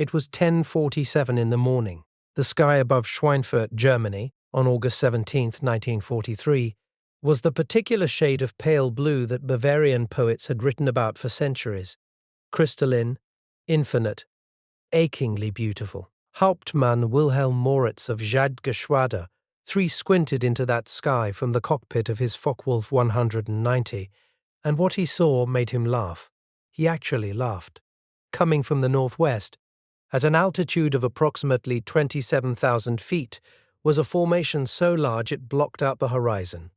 It was 10:47 in the morning. The sky above Schweinfurt, Germany, on August 17, 1943, was the particular shade of pale blue that Bavarian poets had written about for centuries. Crystalline, infinite, achingly beautiful. Hauptmann Wilhelm Moritz of Jagdgeschwader 3 squinted into that sky from the cockpit of his Focke-Wulf 190, and what he saw made him laugh. He actually laughed. Coming from the northwest, at an altitude of approximately 27,000 feet, was a formation so large it blocked out the horizon.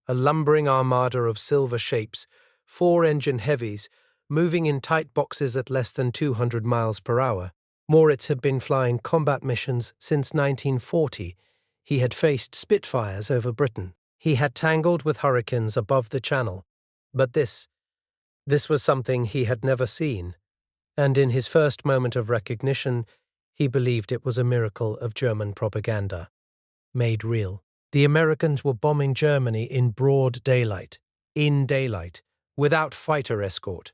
A lumbering armada of silver shapes, 4-engine heavies, moving in tight boxes at less than 200 miles per hour. Moritz had been flying combat missions since 1940. He had faced Spitfires over Britain. He had tangled with Hurricanes above the Channel. But this was something he had never seen, and in his first moment of recognition, he believed it was a miracle of German propaganda, made real. The Americans were bombing Germany in broad daylight, without fighter escort.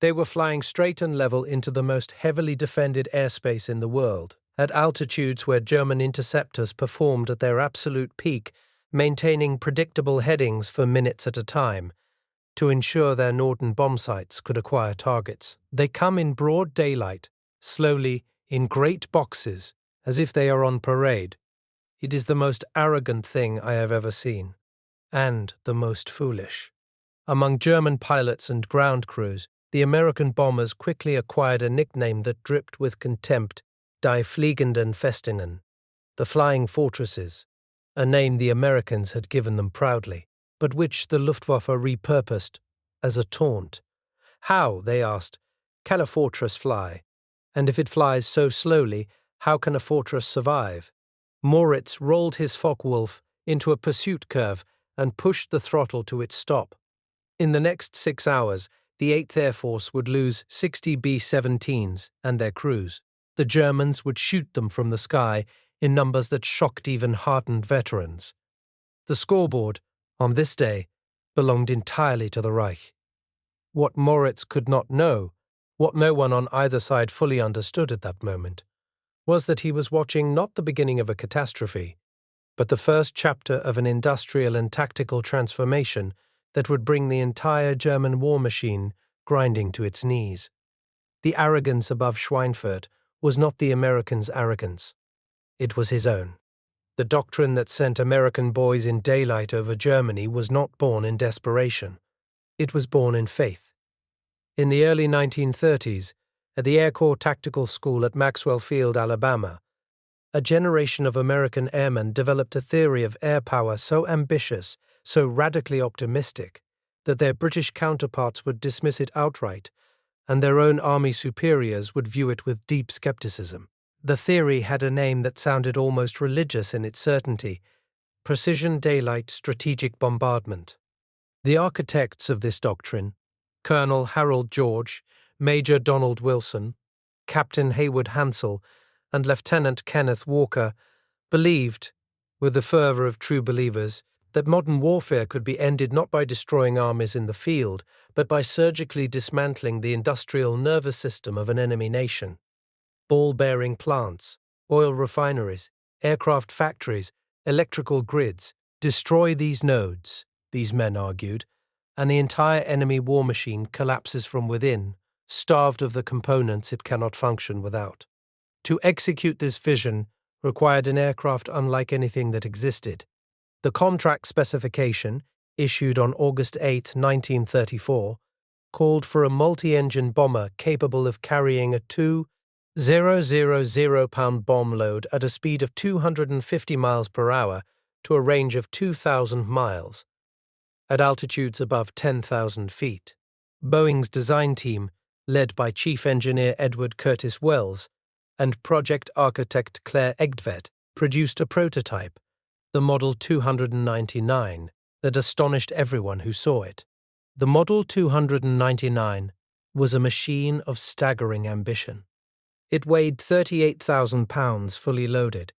They were flying straight and level into the most heavily defended airspace in the world, at altitudes where German interceptors performed at their absolute peak, maintaining predictable headings for minutes at a time, to ensure their Norden bomb sites could acquire targets. They come in broad daylight, slowly, in great boxes, as if they are on parade. It is the most arrogant thing I have ever seen, and the most foolish. Among German pilots and ground crews, the American bombers quickly acquired a nickname that dripped with contempt: Die Fliegenden Festungen, the Flying Fortresses, a name the Americans had given them proudly, but which the Luftwaffe repurposed as a taunt. How, they asked, can a fortress fly? And if it flies so slowly, how can a fortress survive? Moritz rolled his Focke-Wulf into a pursuit curve and pushed the throttle to its stop. In the next 6 hours, the 8th Air Force would lose 60 B-17s and their crews. The Germans would shoot them from the sky in numbers that shocked even hardened veterans. The scoreboard, on this day, belonged entirely to the Reich. What Moritz could not know, what no one on either side fully understood at that moment, was that he was watching not the beginning of a catastrophe, but the first chapter of an industrial and tactical transformation that would bring the entire German war machine grinding to its knees. The arrogance above Schweinfurt was not the American's arrogance. It was his own. The doctrine that sent American boys in daylight over Germany was not born in desperation. It was born in faith. In the early 1930s, at the Air Corps Tactical School at Maxwell Field, Alabama, a generation of American airmen developed a theory of air power so ambitious, so radically optimistic, that their British counterparts would dismiss it outright, and their own army superiors would view it with deep skepticism. The theory had a name that sounded almost religious in its certainty: precision daylight strategic bombardment. The architects of this doctrine, Colonel Harold George, Major Donald Wilson, Captain Haywood Hansell, and Lieutenant Kenneth Walker, believed, with the fervor of true believers, that modern warfare could be ended not by destroying armies in the field, but by surgically dismantling the industrial nervous system of an enemy nation. Ball-bearing plants, oil refineries, aircraft factories, electrical grids. Destroy these nodes, these men argued, and the entire enemy war machine collapses from within, starved of the components it cannot function without. To execute this vision required an aircraft unlike anything that existed. The contract specification, issued on August 8, 1934, called for a multi-engine bomber capable of carrying a 2,000-pound bomb load at a speed of 250 miles per hour to a range of 2,000 miles, at altitudes above 10,000 feet. Boeing's design team, led by Chief Engineer Edward Curtis Wells and project architect Claire Egtvedt, produced a prototype, the Model 299, that astonished everyone who saw it. The Model 299 was a machine of staggering ambition. It weighed 38,000 pounds fully loaded.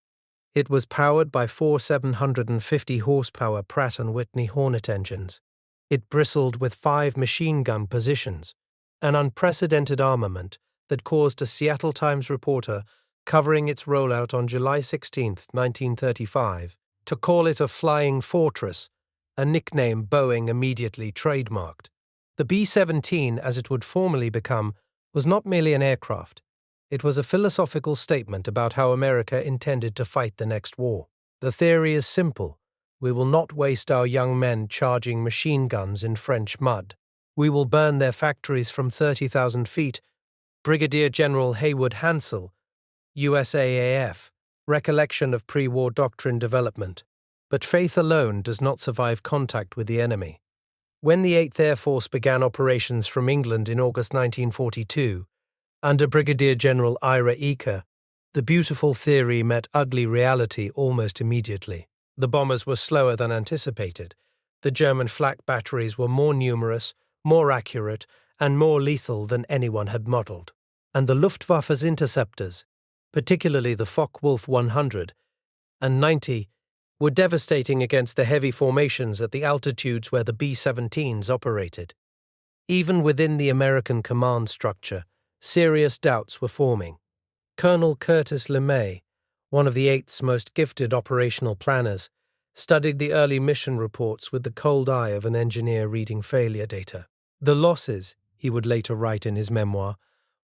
It was powered by 4 750-horsepower Pratt & Whitney Hornet engines. It bristled with 5 machine gun positions, an unprecedented armament that caused a Seattle Times reporter covering its rollout on July 16, 1935, to call it a flying fortress, a nickname Boeing immediately trademarked. The B-17, as it would formally become, was not merely an aircraft. It was a philosophical statement about how America intended to fight the next war. The theory is simple. We will not waste our young men charging machine guns in French mud. We will burn their factories from 30,000 feet. Brigadier General Haywood Hansell, USAAF, recollection of pre-war doctrine development. But faith alone does not survive contact with the enemy. When the 8th Air Force began operations from England in August 1942, under Brigadier General Ira Eaker, the beautiful theory met ugly reality almost immediately. The bombers were slower than anticipated. The German flak batteries were more numerous, more accurate, and more lethal than anyone had modeled. And the Luftwaffe's interceptors, particularly the Focke-Wulf 100 and 90, were devastating against the heavy formations at the altitudes where the B-17s operated. Even within the American command structure, serious doubts were forming. Colonel Curtis LeMay, one of the 8th's most gifted operational planners, studied the early mission reports with the cold eye of an engineer reading failure data. The losses, he would later write in his memoir,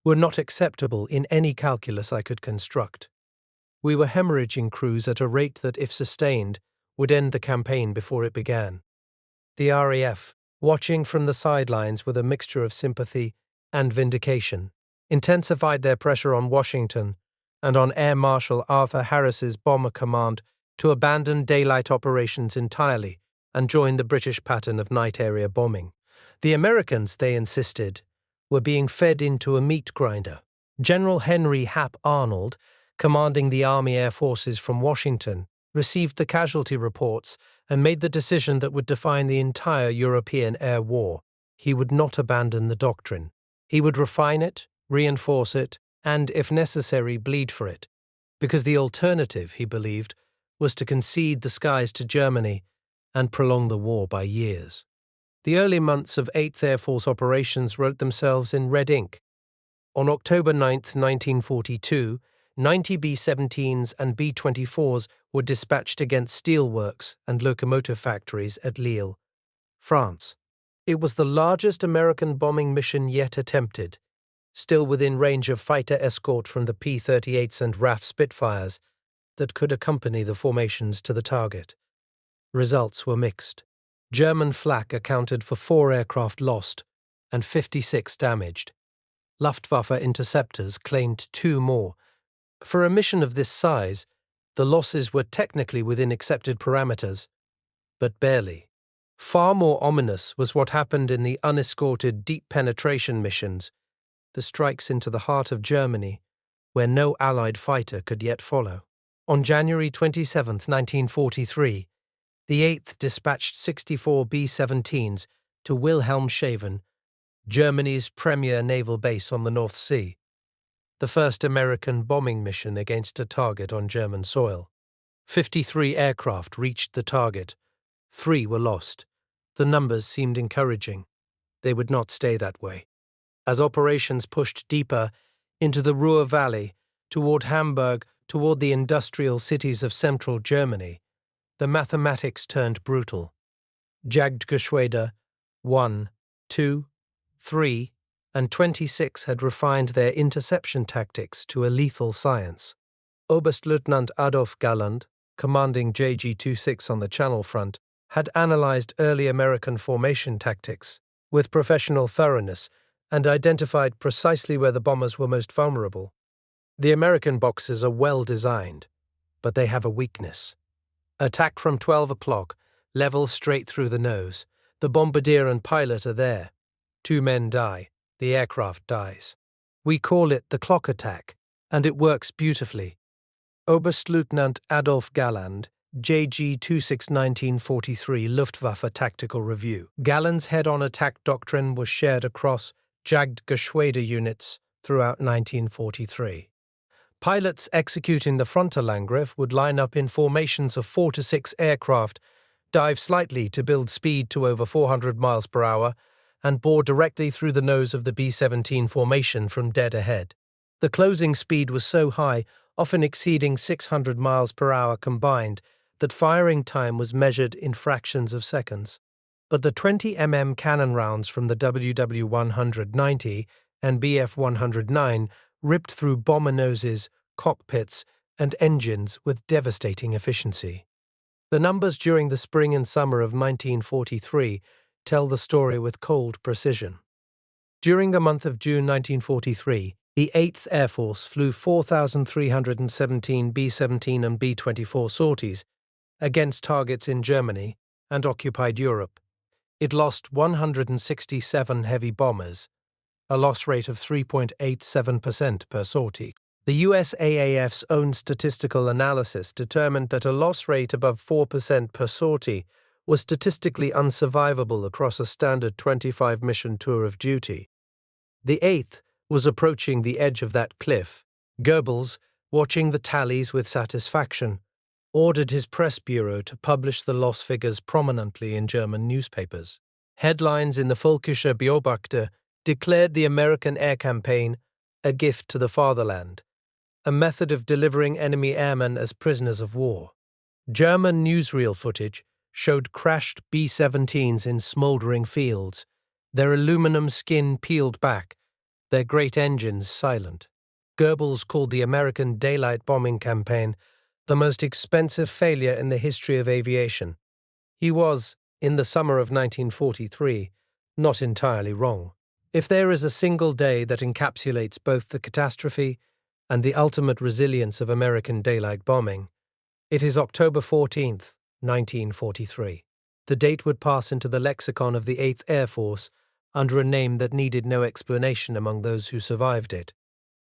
were not acceptable in any calculus I could construct. We were hemorrhaging crews at a rate that, if sustained, would end the campaign before it began. The RAF, watching from the sidelines with a mixture of sympathy and vindication, intensified their pressure on Washington and on Air Marshal Arthur Harris's Bomber Command to abandon daylight operations entirely and join the British pattern of night area bombing. The Americans, they insisted, were being fed into a meat grinder. General Henry Hap Arnold, commanding the Army Air Forces from Washington, received the casualty reports and made the decision that would define the entire European air war. He would not abandon the doctrine. He would refine it, reinforce it, and, if necessary, bleed for it, because the alternative, he believed, was to concede the skies to Germany and prolong the war by years. The early months of 8th Air Force operations wrote themselves in red ink. On October 9, 1942, 90 B-17s and B-24s were dispatched against steelworks and locomotive factories at Lille, France. It was the largest American bombing mission yet attempted, still within range of fighter escort from the P-38s and RAF Spitfires that could accompany the formations to the target. Results were mixed. German flak accounted for 4 aircraft lost and 56 damaged. Luftwaffe interceptors claimed 2 more. For a mission of this size, the losses were technically within accepted parameters, but barely. Far more ominous was what happened in the unescorted deep penetration missions, the strikes into the heart of Germany, where no Allied fighter could yet follow. On January 27, 1943, the 8th dispatched 64 B-17s to Wilhelmshaven, Germany's premier naval base on the North Sea, the first American bombing mission against a target on German soil. 53 aircraft reached the target. 3 were lost. The numbers seemed encouraging. They would not stay that way. As operations pushed deeper into the Ruhr Valley, toward Hamburg, toward the industrial cities of central Germany, the mathematics turned brutal. Jagdgeschwader 1, 2, 3, and 26 had refined their interception tactics to a lethal science. Oberstleutnant Adolf Galland, commanding JG-26 on the Channel Front, had analyzed early American formation tactics with professional thoroughness and identified precisely where the bombers were most vulnerable. The American boxes are well designed, but they have a weakness. Attack from 12 o'clock, level straight through the nose. The bombardier and pilot are there. 2 men die. The aircraft dies. We call it the clock attack, and it works beautifully. Oberstleutnant Adolf Galland, JG-26 1943 Luftwaffe Tactical Review. Galland's head-on attack doctrine was shared across Jagdgeschwader units throughout 1943. Pilots executing the Frontalangriff would line up in formations of 4 to 6 aircraft, dive slightly to build speed to over 400 miles per hour, and bore directly through the nose of the B-17 formation from dead ahead. The closing speed was so high, often exceeding 600 miles per hour combined, that firing time was measured in fractions of seconds. But the 20 cannon rounds from the WW-190 and Bf-109 ripped through bomber noses, cockpits, and engines with devastating efficiency. The numbers during the spring and summer of 1943 tell the story with cold precision. During the month of June 1943, the 8th Air Force flew 4,317 B-17 and B-24 sorties against targets in Germany and occupied Europe. It lost 167 heavy bombers, a loss rate of 3.87% per sortie. The USAAF's own statistical analysis determined that a loss rate above 4% per sortie was statistically unsurvivable across a standard 25-mission tour of duty. The 8th was approaching the edge of that cliff. Goebbels, watching the tallies with satisfaction, ordered his press bureau to publish the loss figures prominently in German newspapers. Headlines in the Völkische Beobachter declared the American air campaign a gift to the fatherland, a method of delivering enemy airmen as prisoners of war. German newsreel footage showed crashed B-17s in smoldering fields, their aluminum skin peeled back, their great engines silent. Goebbels called the American daylight bombing campaign the most expensive failure in the history of aviation. He was, in the summer of 1943, not entirely wrong. If there is a single day that encapsulates both the catastrophe and the ultimate resilience of American daylight bombing, it is October 14, 1943. The date would pass into the lexicon of the 8th Air Force under a name that needed no explanation among those who survived it: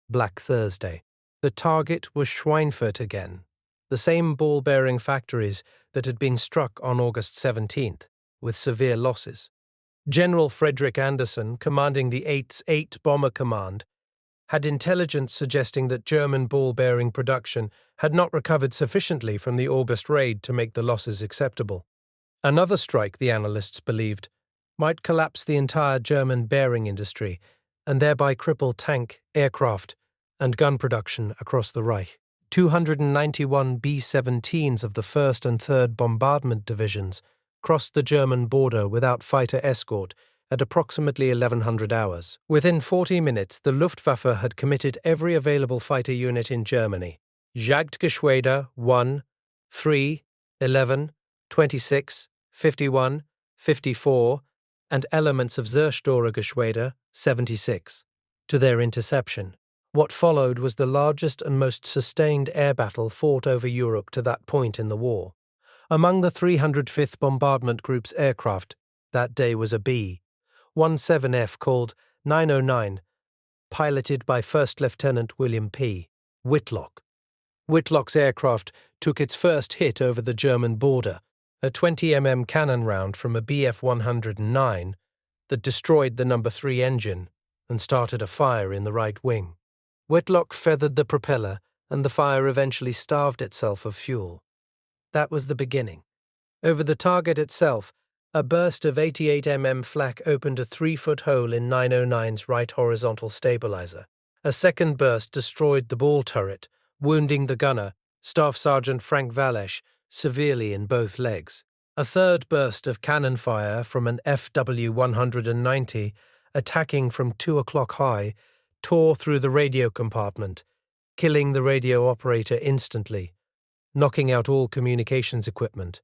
Black Thursday. The target was Schweinfurt again, the same ball-bearing factories that had been struck on August 17th, with severe losses. General Frederick Anderson, commanding the 8th's 8 Bomber Command, had intelligence suggesting that German ball-bearing production had not recovered sufficiently from the August raid to make the losses acceptable. Another strike, the analysts believed, might collapse the entire German bearing industry and thereby cripple tank, aircraft, and gun production across the Reich. 291 B-17s of the 1st and 3rd Bombardment Divisions crossed the German border without fighter escort at approximately 1100 hours. Within 40 minutes, the Luftwaffe had committed every available fighter unit in Germany: Jagdgeschwader 1, 3, 11, 26, 51, 54, and elements of Zerstörer-Geschwader 76, to their interception. What followed was the largest and most sustained air battle fought over Europe to that point in the war. Among the 305th Bombardment Group's aircraft, that day was a B-17F called 909, piloted by First Lieutenant William P. Whitlock. Whitlock's aircraft took its first hit over the German border, a 20 cannon round from a Bf-109 that destroyed the No. 3 engine and started a fire in the right wing. Whitlock feathered the propeller, and the fire eventually starved itself of fuel. That was the beginning. Over the target itself, a burst of 88 flak opened a 3-foot hole in 909's right horizontal stabilizer. A second burst destroyed the ball turret, wounding the gunner, Staff Sergeant Frank Valesch, severely in both legs. A third burst of cannon fire from an FW-190, attacking from 2 o'clock high, tore through the radio compartment, killing the radio operator instantly, knocking out all communications equipment,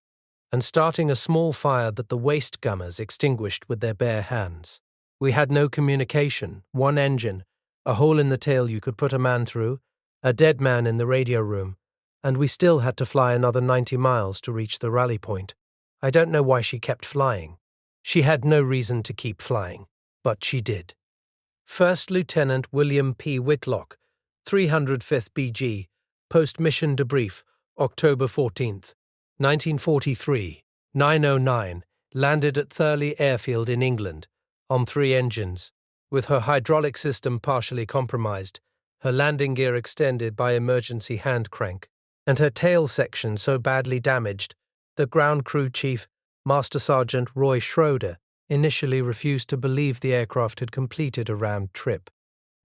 and starting a small fire that the waist gunners extinguished with their bare hands. We had no communication, one engine, a hole in the tail you could put a man through, a dead man in the radio room, and we still had to fly another 90 miles to reach the rally point. I don't know why she kept flying. She had no reason to keep flying, but she did. First Lieutenant William P. Whitlock, 305th BG, Post-Mission Debrief, October 14th, 1943, 909, landed at Thurley Airfield in England, on 3 engines, with her hydraulic system partially compromised, her landing gear extended by emergency hand crank, and her tail section so badly damaged that Ground Crew Chief Master Sergeant Roy Schroeder initially refused to believe the aircraft had completed a round trip.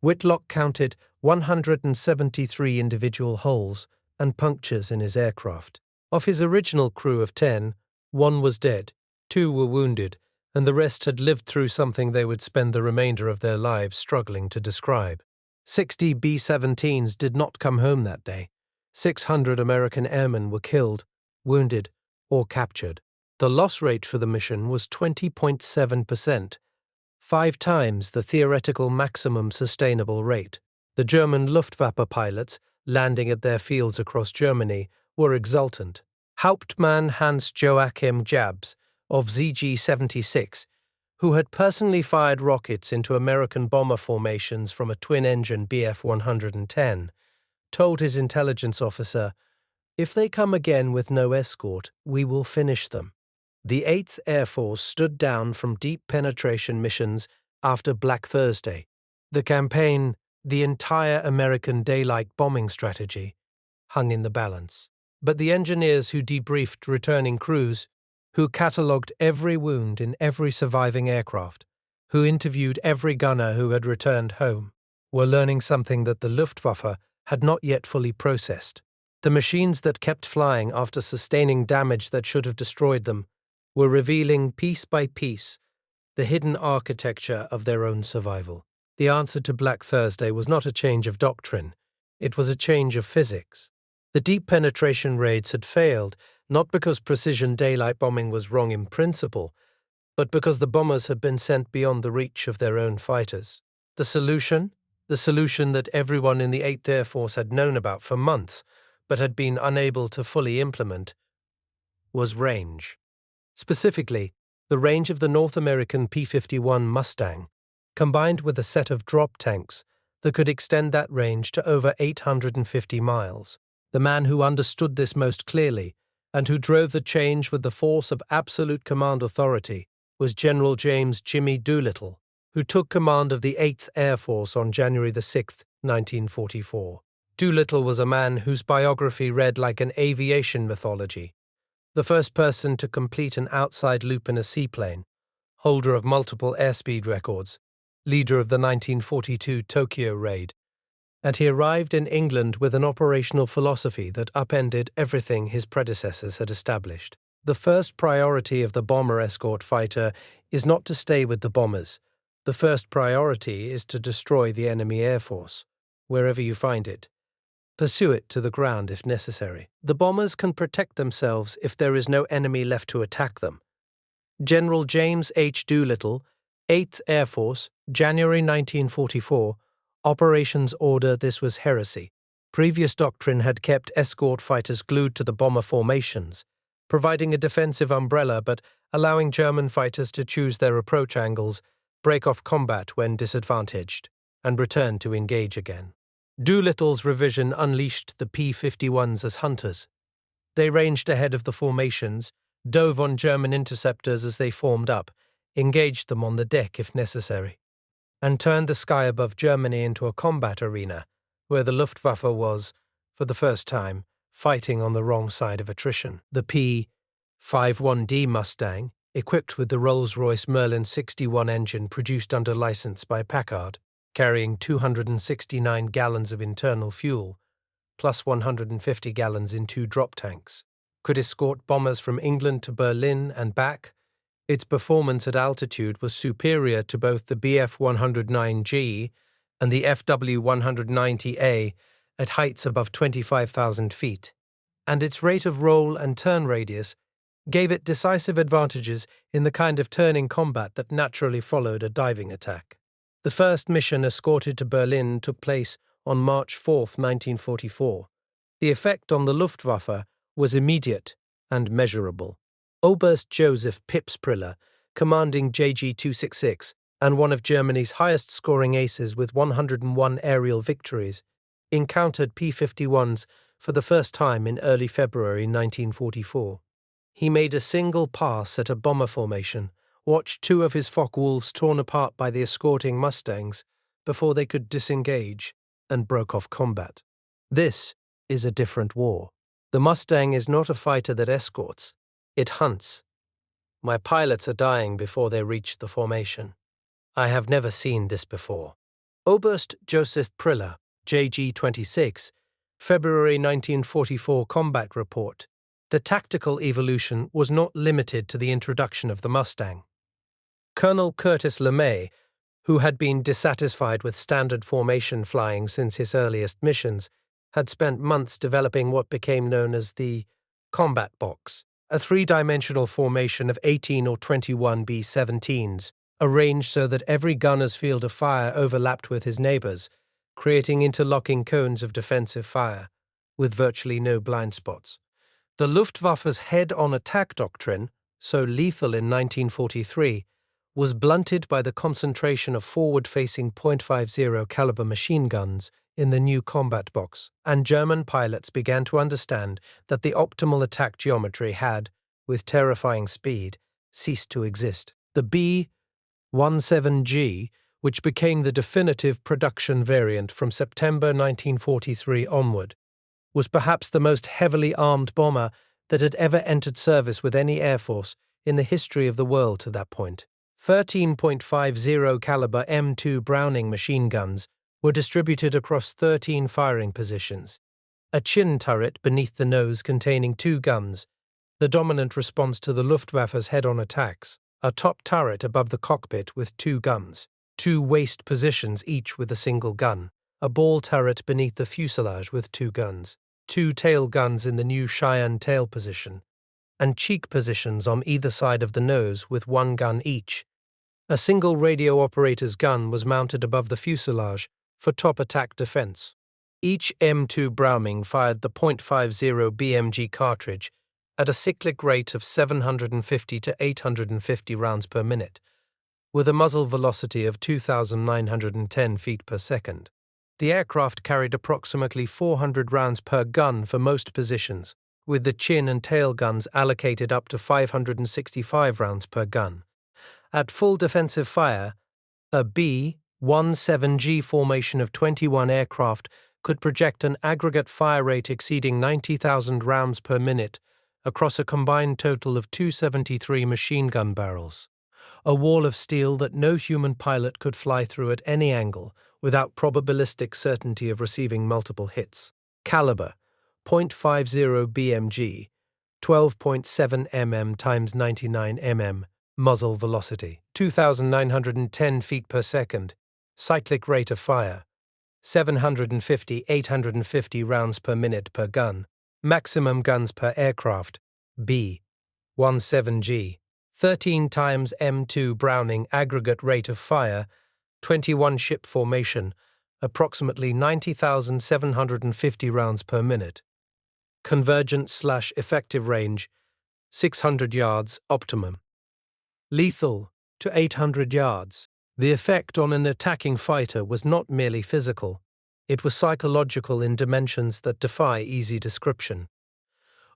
Whitlock counted 173 individual holes and punctures in his aircraft. Of his original crew of 10, 1 was dead, 2 were wounded, and the rest had lived through something they would spend the remainder of their lives struggling to describe. 60 B-17s did not come home that day. 600 American airmen were killed, wounded, or captured. The loss rate for the mission was 20.7%, 5 times the theoretical maximum sustainable rate. The German Luftwaffe pilots, landing at their fields across Germany, were exultant. Hauptmann Hans-Joachim Jabs of ZG-76, who had personally fired rockets into American bomber formations from a twin-engine Bf-110, told his intelligence officer, "If they come again with no escort, we will finish them." The 8th Air Force stood down from deep penetration missions after Black Thursday. The campaign, the entire American daylight bombing strategy, hung in the balance. But the engineers who debriefed returning crews, who catalogued every wound in every surviving aircraft, who interviewed every gunner who had returned home, were learning something that the Luftwaffe had not yet fully processed. The machines that kept flying after sustaining damage that should have destroyed them were revealing piece by piece the hidden architecture of their own survival. The answer to Black Thursday was not a change of doctrine, it was a change of physics. The deep penetration raids had failed, not because precision daylight bombing was wrong in principle, but because the bombers had been sent beyond the reach of their own fighters. The solution that everyone in the 8th Air Force had known about for months, but had been unable to fully implement, was range. Specifically, the range of the North American P-51 Mustang, combined with a set of drop tanks that could extend that range to over 850 miles. The man who understood this most clearly, and who drove the change with the force of absolute command authority, was General James "Jimmy" Doolittle, who took command of the 8th Air Force on January 6, 1944. Doolittle was a man whose biography read like an aviation mythology. The first person to complete an outside loop in a seaplane, holder of multiple airspeed records, leader of the 1942 Tokyo raid, and he arrived in England with an operational philosophy that upended everything his predecessors had established. The first priority of the bomber escort fighter is not to stay with the bombers. The first priority is to destroy the enemy air force, wherever you find it. Pursue it to the ground if necessary. The bombers can protect themselves if there is no enemy left to attack them. General James H. Doolittle, 8th Air Force, January 1944, Operations Order. This was heresy. Previous doctrine had kept escort fighters glued to the bomber formations, providing a defensive umbrella but allowing German fighters to choose their approach angles, break off combat when disadvantaged, and return to engage again. Doolittle's revision unleashed the P-51s as hunters. They ranged ahead of the formations, dove on German interceptors as they formed up, engaged them on the deck if necessary, and turned the sky above Germany into a combat arena where the Luftwaffe was, for the first time, fighting on the wrong side of attrition. The P-51D Mustang, equipped with the Rolls-Royce Merlin 61 engine produced under license by Packard, carrying 269 gallons of internal fuel, plus 150 gallons in 2 drop tanks, could escort bombers from England to Berlin and back. Its performance at altitude was superior to both the Bf-109G and the FW-190A at heights above 25,000 feet, and its rate of roll and turn radius gave it decisive advantages in the kind of turning combat that naturally followed a diving attack. The first mission escorted to Berlin took place on March 4, 1944. The effect on the Luftwaffe was immediate and measurable. Oberst Joseph Pipspriller, commanding JG-266 and one of Germany's highest-scoring aces with 101 aerial victories, encountered P-51s for the first time in early February 1944. He made a single pass at a bomber formation, watched 2 of his Focke-Wulfs torn apart by the escorting Mustangs before they could disengage, and broke off combat. This is a different war. The Mustang is not a fighter that escorts, it hunts. My pilots are dying before they reach the formation. I have never seen this before. Oberst Joseph Priller, JG-26, February 1944 Combat Report. The tactical evolution was not limited to the introduction of the Mustang. Colonel Curtis LeMay, who had been dissatisfied with standard formation flying since his earliest missions, had spent months developing what became known as the combat box, a three-dimensional formation of 18 or 21 B-17s, arranged so that every gunner's field of fire overlapped with his neighbors, creating interlocking cones of defensive fire, with virtually no blind spots. The Luftwaffe's head-on attack doctrine, so lethal in 1943, was blunted by the concentration of forward-facing .50 caliber machine guns in the new combat box, and German pilots began to understand that the optimal attack geometry had, with terrifying speed, ceased to exist. The B-17G, which became the definitive production variant from September 1943 onward, was perhaps the most heavily armed bomber that had ever entered service with any air force in the history of the world to that point. 13.50 caliber M2 Browning machine guns were distributed across 13 firing positions. A chin turret beneath the nose containing 2 guns, the dominant response to the Luftwaffe's head-on attacks. A top turret above the cockpit with 2 guns, 2 waist positions each with a single gun, a ball turret beneath the fuselage with 2 guns, 2 tail guns in the new Cheyenne tail position, and cheek positions on either side of the nose with 1 gun each. A single radio operator's gun was mounted above the fuselage for top attack defense. Each M2 Browning fired the .50 BMG cartridge at a cyclic rate of 750 to 850 rounds per minute, with a muzzle velocity of 2,910 feet per second. The aircraft carried approximately 400 rounds per gun for most positions, with the chin and tail guns allocated up to 565 rounds per gun. At full defensive fire, a B-17G formation of 21 aircraft could project an aggregate fire rate exceeding 90,000 rounds per minute across a combined total of 273 machine gun barrels, a wall of steel that no human pilot could fly through at any angle without probabilistic certainty of receiving multiple hits. Caliber, .50 BMG, 12.7 mm x 99 mm, muzzle velocity, 2,910 feet per second, cyclic rate of fire, 750-850 rounds per minute per gun, maximum guns per aircraft, B-17G, 13 times M2 Browning aggregate rate of fire, 21 ship formation, approximately 90,750 rounds per minute. Convergent/effective range, 600 yards optimum. Lethal to 800 yards. The effect on an attacking fighter was not merely physical, it was psychological in dimensions that defy easy description.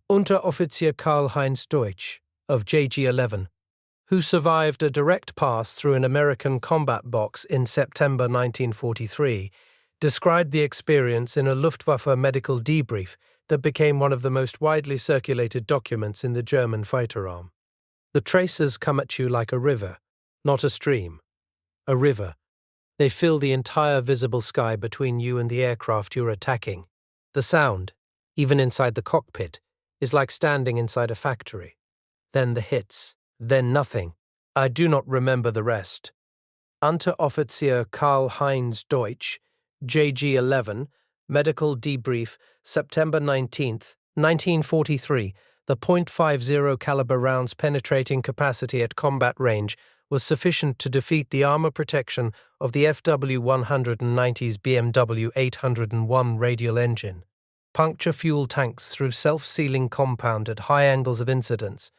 Unteroffizier Karl-Heinz Deutsch, of JG-11, who survived a direct pass through an American combat box in September 1943, described the experience in a Luftwaffe medical debrief that became one of the most widely circulated documents in the German fighter arm. The tracers come at you like a river, not a stream. A river. They fill the entire visible sky between you and the aircraft you're attacking. The sound, even inside the cockpit, is like standing inside a factory. Then the hits. Then nothing. I do not remember the rest. Unteroffizier Karl-Heinz Deutsch, JG-11, medical debrief, September 19, 1943. The .50 caliber rounds penetrating capacity at combat range was sufficient to defeat the armor protection of the FW-190's BMW 801 radial engine, puncture fuel tanks through self-sealing compound at high angles of incidence,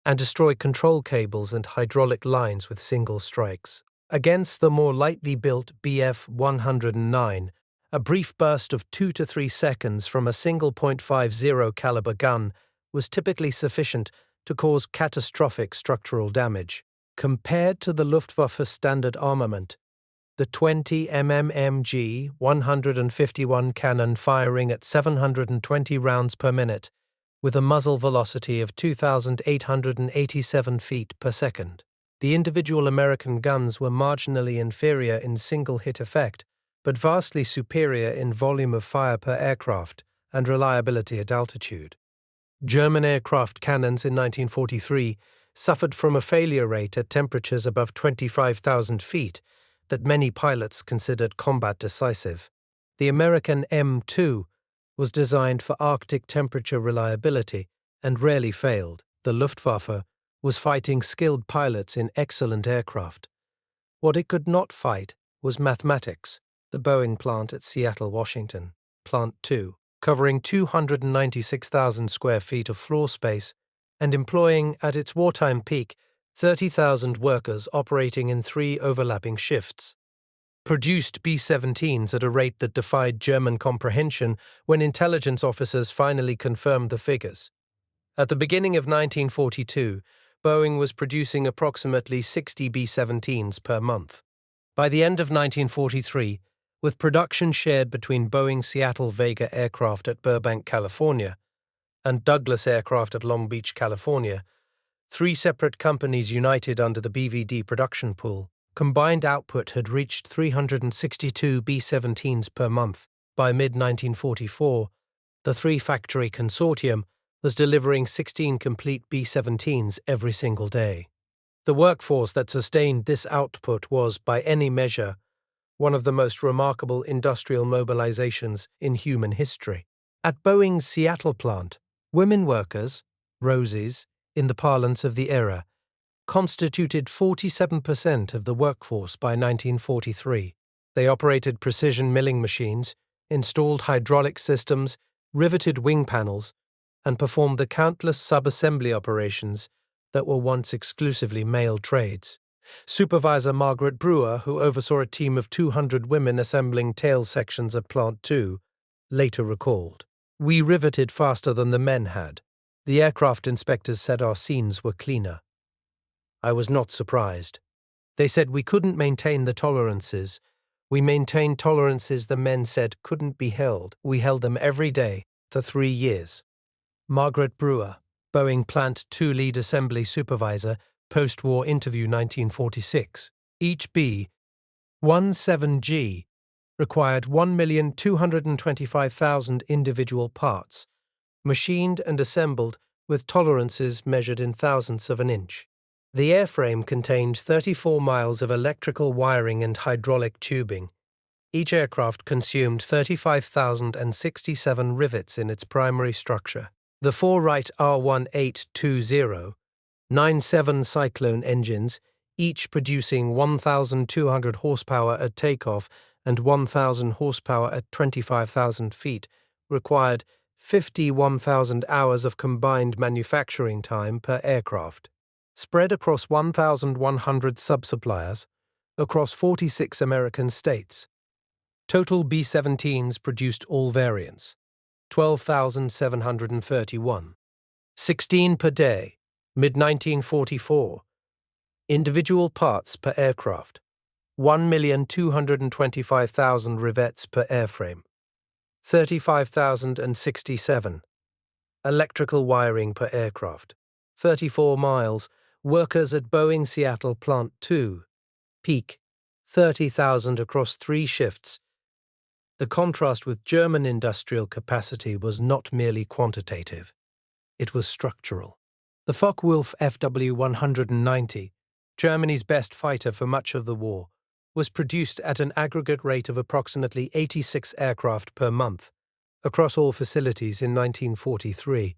and destroy control cables and hydraulic lines with single strikes. Against the more lightly built Bf-109, a brief burst of 2 to 3 seconds from a single .50 caliber gun was typically sufficient to cause catastrophic structural damage. Compared to the Luftwaffe standard armament, the 20 mmMG 151 cannon firing at 720 rounds per minute with a muzzle velocity of 2,887 feet per second. The individual American guns were marginally inferior in single-hit effect, but vastly superior in volume of fire per aircraft and reliability at altitude. German aircraft cannons in 1943 suffered from a failure rate at temperatures above 25,000 feet that many pilots considered combat decisive. The American M2 was designed for Arctic temperature reliability and rarely failed. The Luftwaffe was fighting skilled pilots in excellent aircraft. What it could not fight was mathematics. The Boeing plant at Seattle, Washington, Plant 2, covering 296,000 square feet of floor space and employing, at its wartime peak, 30,000 workers operating in 3 overlapping shifts, produced B-17s at a rate that defied German comprehension when intelligence officers finally confirmed the figures. At the beginning of 1942, Boeing was producing approximately 60 B-17s per month. By the end of 1943, with production shared between Boeing Seattle Vega Aircraft at Burbank, California, and Douglas Aircraft at Long Beach, California, 3 separate companies united under the BVD production pool, combined output had reached 362 B-17s per month. By mid-1944, the 3-factory consortium was delivering 16 complete B-17s every single day. The workforce that sustained this output was, by any measure, one of the most remarkable industrial mobilizations in human history. At Boeing's Seattle plant, women workers, Rosies, in the parlance of the era, constituted 47% of the workforce by 1943. They operated precision milling machines, installed hydraulic systems, riveted wing panels, and performed the countless sub-assembly operations that were once exclusively male trades. Supervisor Margaret Brewer, who oversaw a team of 200 women assembling tail sections at Plant 2, later recalled, "We riveted faster than the men had. The aircraft inspectors said our seams were cleaner. I was not surprised. They said we couldn't maintain the tolerances. We maintained tolerances the men said couldn't be held. We held them every day for 3 years." Margaret Brewer, Boeing Plant 2 lead assembly supervisor, post-war interview 1946. Each B-17G required 1,225,000 individual parts, machined and assembled with tolerances measured in thousandths of an inch. The airframe contained 34 miles of electrical wiring and hydraulic tubing. Each aircraft consumed 35,067 rivets in its primary structure. The 4 Wright R1820-97 Cyclone engines, each producing 1,200 horsepower at takeoff and 1,000 horsepower at 25,000 feet, required 51,000 hours of combined manufacturing time per aircraft, spread across 1,100 sub-suppliers across 46 American states. Total B-17s produced all variants, 12,731. 16 per day, mid-1944. Individual parts per aircraft, 1,225,000 rivets per airframe, 35,067. Electrical wiring per aircraft, 34 miles. Workers at Boeing Seattle Plant 2, peak, 30,000 across 3 shifts. The contrast with German industrial capacity was not merely quantitative. It was structural. The Focke-Wulf FW-190, Germany's best fighter for much of the war, was produced at an aggregate rate of approximately 86 aircraft per month across all facilities in 1943.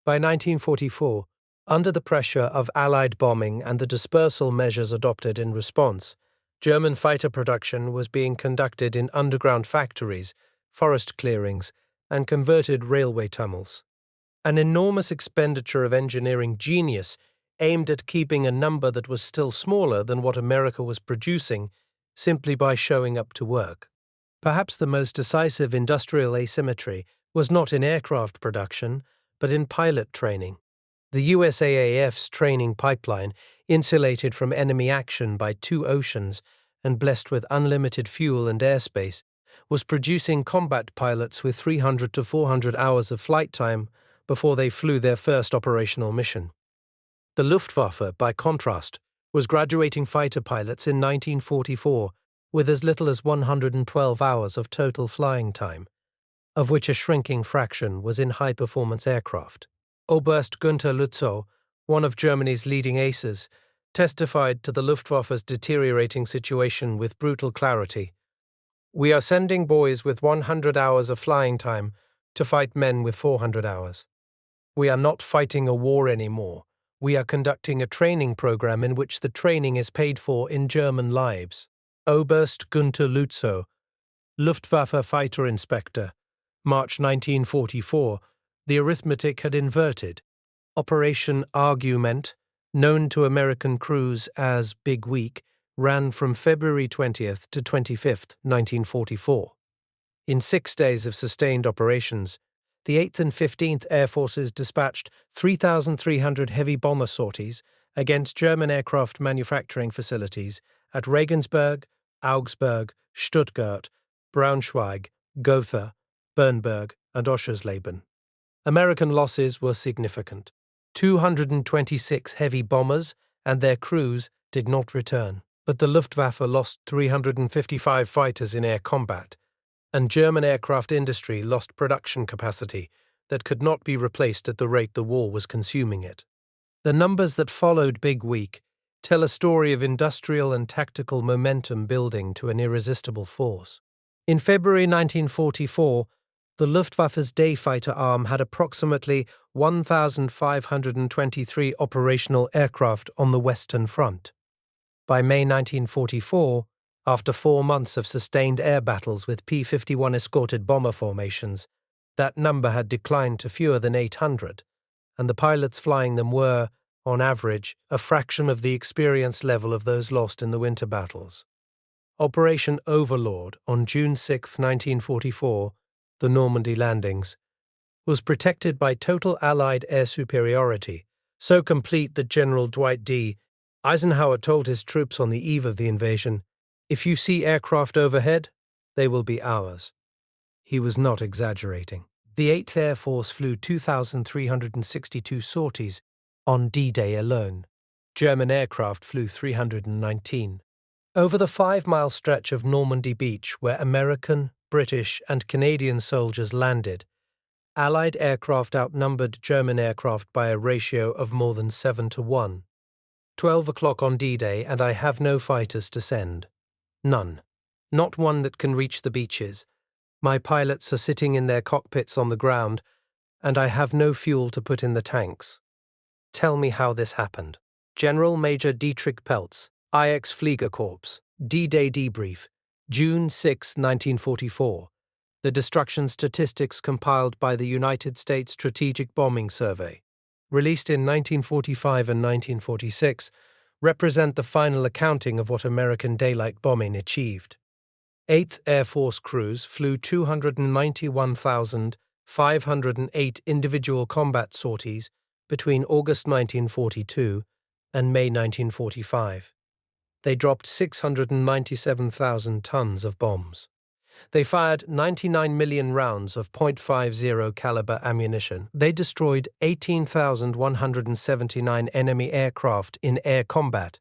By 1944, under the pressure of Allied bombing and the dispersal measures adopted in response, German fighter production was being conducted in underground factories, forest clearings, and converted railway tunnels. An enormous expenditure of engineering genius aimed at keeping a number that was still smaller than what America was producing simply by showing up to work. Perhaps the most decisive industrial asymmetry was not in aircraft production, but in pilot training. The USAAF's training pipeline, insulated from enemy action by 2 oceans and blessed with unlimited fuel and airspace, was producing combat pilots with 300 to 400 hours of flight time, before they flew their first operational mission. The Luftwaffe, by contrast, was graduating fighter pilots in 1944 with as little as 112 hours of total flying time, of which a shrinking fraction was in high-performance aircraft. Oberst Günther Lützow, one of Germany's leading aces, testified to the Luftwaffe's deteriorating situation with brutal clarity. "We are sending boys with 100 hours of flying time to fight men with 400 hours. We are not fighting a war anymore. We are conducting a training program in which the training is paid for in German lives." Oberst Günther Lützow, Luftwaffe Fighter Inspector, March 1944. The arithmetic had inverted. Operation Argument, known to American crews as Big Week, ran from February 20th to 25th, 1944. In 6 days of sustained operations, the 8th and 15th Air Forces dispatched 3,300 heavy bomber sorties against German aircraft manufacturing facilities at Regensburg, Augsburg, Stuttgart, Braunschweig, Gotha, Bernburg, and Oschersleben. American losses were significant. 226 heavy bombers and their crews did not return, but the Luftwaffe lost 355 fighters in air combat, and German aircraft industry lost production capacity that could not be replaced at the rate the war was consuming it. The numbers that followed Big Week tell a story of industrial and tactical momentum building to an irresistible force. In February 1944, the Luftwaffe's day fighter arm had approximately 1,523 operational aircraft on the Western Front. By May 1944, after 4 months of sustained air battles with P-51 escorted bomber formations, that number had declined to fewer than 800, and the pilots flying them were, on average, a fraction of the experience level of those lost in the winter battles. Operation Overlord on June 6, 1944, the Normandy landings, was protected by total Allied air superiority, so complete that General Dwight D. Eisenhower told his troops on the eve of the invasion, "If you see aircraft overhead, they will be ours." He was not exaggerating. The 8th Air Force flew 2,362 sorties on D-Day alone. German aircraft flew 319. Over the 5-mile stretch of Normandy Beach where American, British, and Canadian soldiers landed, Allied aircraft outnumbered German aircraft by a ratio of more than 7 to 1. 12 o'clock on D-Day, and I have no fighters to send. None. Not one that can reach the beaches. My pilots are sitting in their cockpits on the ground, and I have no fuel to put in the tanks. Tell me how this happened. General Major Dietrich Peltz, IX Fliegerkorps, D-Day Debrief, June 6, 1944. The destruction statistics compiled by the United States Strategic Bombing Survey, released in 1945 and 1946, represent the final accounting of what American daylight bombing achieved. 8th Air Force crews flew 291,508 individual combat sorties between August 1942 and May 1945. They dropped 697,000 tons of bombs. They fired 99 million rounds of .50 caliber ammunition. They destroyed 18,179 enemy aircraft in air combat,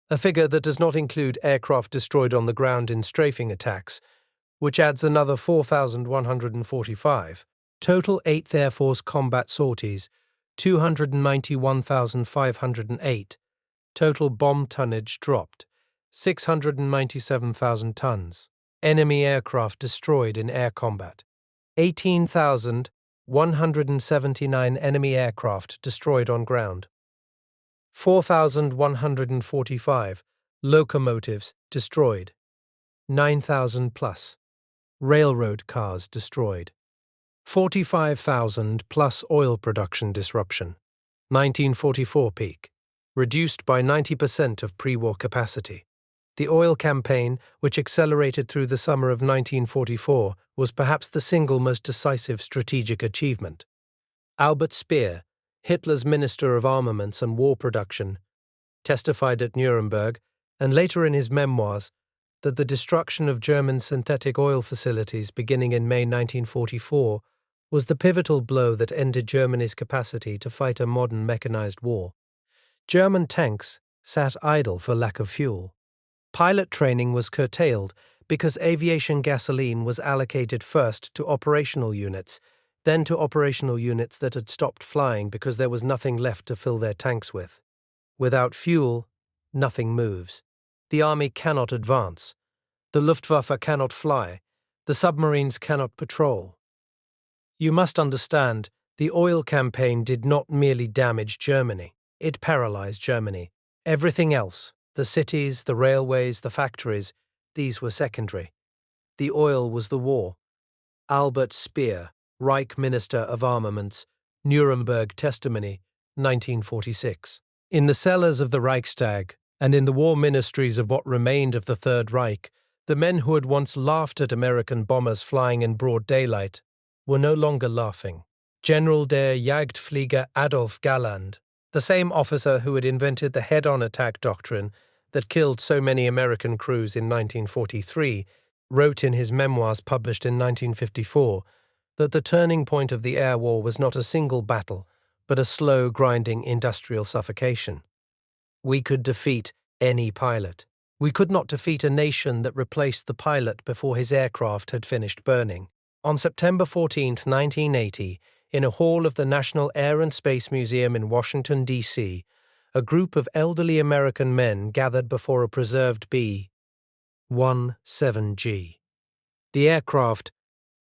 a figure that does not include aircraft destroyed on the ground in strafing attacks, which adds another 4,145. Total 8th Air Force combat sorties, 291,508. Total bomb tonnage dropped, 697,000 tons. Enemy aircraft destroyed in air combat, 18,179 enemy aircraft destroyed on ground. 4,145 locomotives destroyed, 9,000 plus railroad cars destroyed, 45,000 plus oil production disruption. 1944 peak, reduced by 90% of pre-war capacity. The oil campaign, which accelerated through the summer of 1944, was perhaps the single most decisive strategic achievement. Albert Speer, Hitler's Minister of Armaments and War Production, testified at Nuremberg, and later in his memoirs, that the destruction of German synthetic oil facilities beginning in May 1944 was the pivotal blow that ended Germany's capacity to fight a modern mechanized war. German tanks sat idle for lack of fuel. Pilot training was curtailed because aviation gasoline was allocated first to operational units, then to operational units that had stopped flying because there was nothing left to fill their tanks with. Without fuel, nothing moves. The army cannot advance. The Luftwaffe cannot fly. The submarines cannot patrol. You must understand, the oil campaign did not merely damage Germany. It paralyzed Germany. Everything else, the cities, the railways, the factories, these were secondary. The oil was the war. Albert Speer, Reich Minister of Armaments, Nuremberg Testimony, 1946. In the cellars of the Reichstag, and in the war ministries of what remained of the Third Reich, the men who had once laughed at American bombers flying in broad daylight were no longer laughing. General der Jagdflieger Adolf Galland, the same officer who had invented the head-on attack doctrine that killed so many American crews in 1943, wrote in his memoirs published in 1954 that the turning point of the air war was not a single battle, but a slow, grinding industrial suffocation. We could defeat any pilot. We could not defeat a nation that replaced the pilot before his aircraft had finished burning. On September 14, 1980, in a hall of the National Air and Space Museum in Washington, D.C., a group of elderly American men gathered before a preserved B-17G. The aircraft,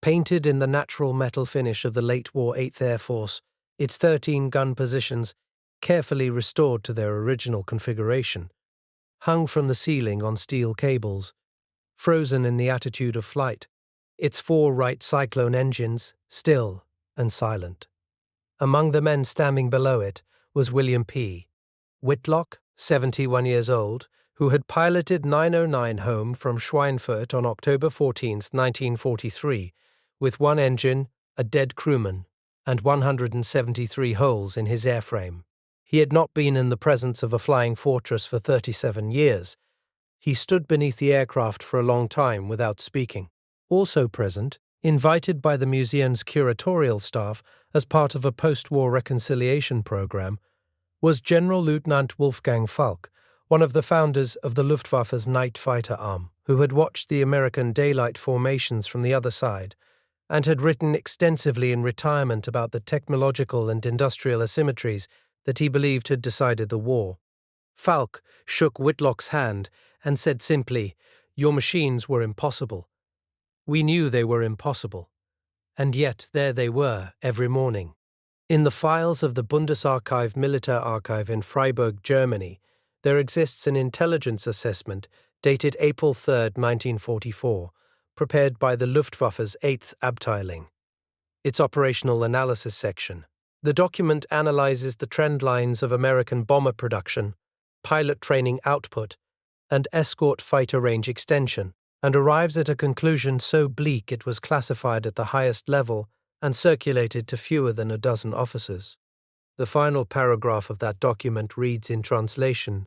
painted in the natural metal finish of the late-war 8th Air Force, its 13 gun positions carefully restored to their original configuration, hung from the ceiling on steel cables, frozen in the attitude of flight, its 4 Wright Cyclone engines still and silent. Among the men standing below it was William P. Whitlock, 71 years old, who had piloted 909 home from Schweinfurt on October 14, 1943, with 1 engine, a dead crewman, and 173 holes in his airframe. He had not been in the presence of a flying fortress for 37 years. He stood beneath the aircraft for a long time without speaking. Also present, invited by the museum's curatorial staff as part of a post-war reconciliation program, was General Lieutenant Wolfgang Falk, one of the founders of the Luftwaffe's night fighter arm, who had watched the American daylight formations from the other side and had written extensively in retirement about the technological and industrial asymmetries that he believed had decided the war. Falk shook Whitlock's hand and said simply, "Your machines were impossible. We knew they were impossible. And yet there they were every morning." In the files of the Bundesarchiv Militär Archive in Freiburg, Germany, there exists an intelligence assessment dated April 3, 1944, prepared by the Luftwaffe's 8th Abteilung. Its operational analysis section. The document analyzes the trend lines of American bomber production, pilot training output, and escort fighter range extension, and arrives at a conclusion so bleak it was classified at the highest level and circulated to fewer than a dozen officers. The final paragraph of that document reads in translation,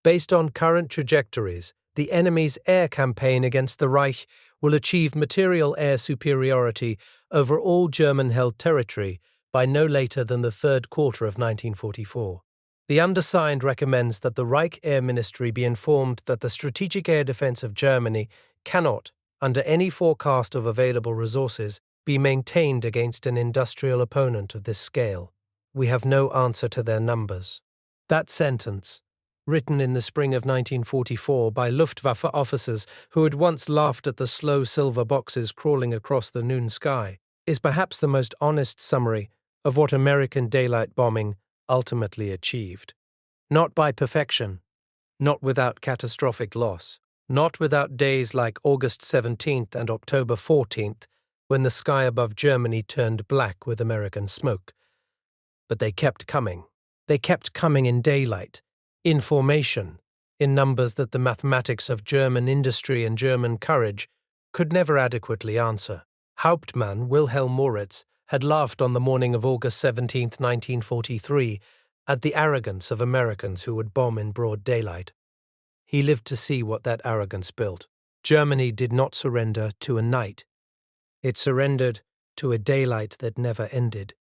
"Based on current trajectories, the enemy's air campaign against the Reich will achieve material air superiority over all German-held territory by no later than the third quarter of 1944. The undersigned recommends that the Reich Air Ministry be informed that the strategic air defense of Germany cannot, under any forecast of available resources, be maintained against an industrial opponent of this scale. We have no answer to their numbers." That sentence, written in the spring of 1944 by Luftwaffe officers who had once laughed at the slow silver boxes crawling across the noon sky, is perhaps the most honest summary of what American daylight bombing ultimately achieved. Not by perfection, not without catastrophic loss, not without days like August 17th and October 14th, when the sky above Germany turned black with American smoke. But they kept coming. They kept coming in daylight, in formation, in numbers that the mathematics of German industry and German courage could never adequately answer. Hauptmann Wilhelm Moritz had laughed on the morning of August 17, 1943, at the arrogance of Americans who would bomb in broad daylight. He lived to see what that arrogance built. Germany did not surrender to a night. It surrendered to a daylight that never ended.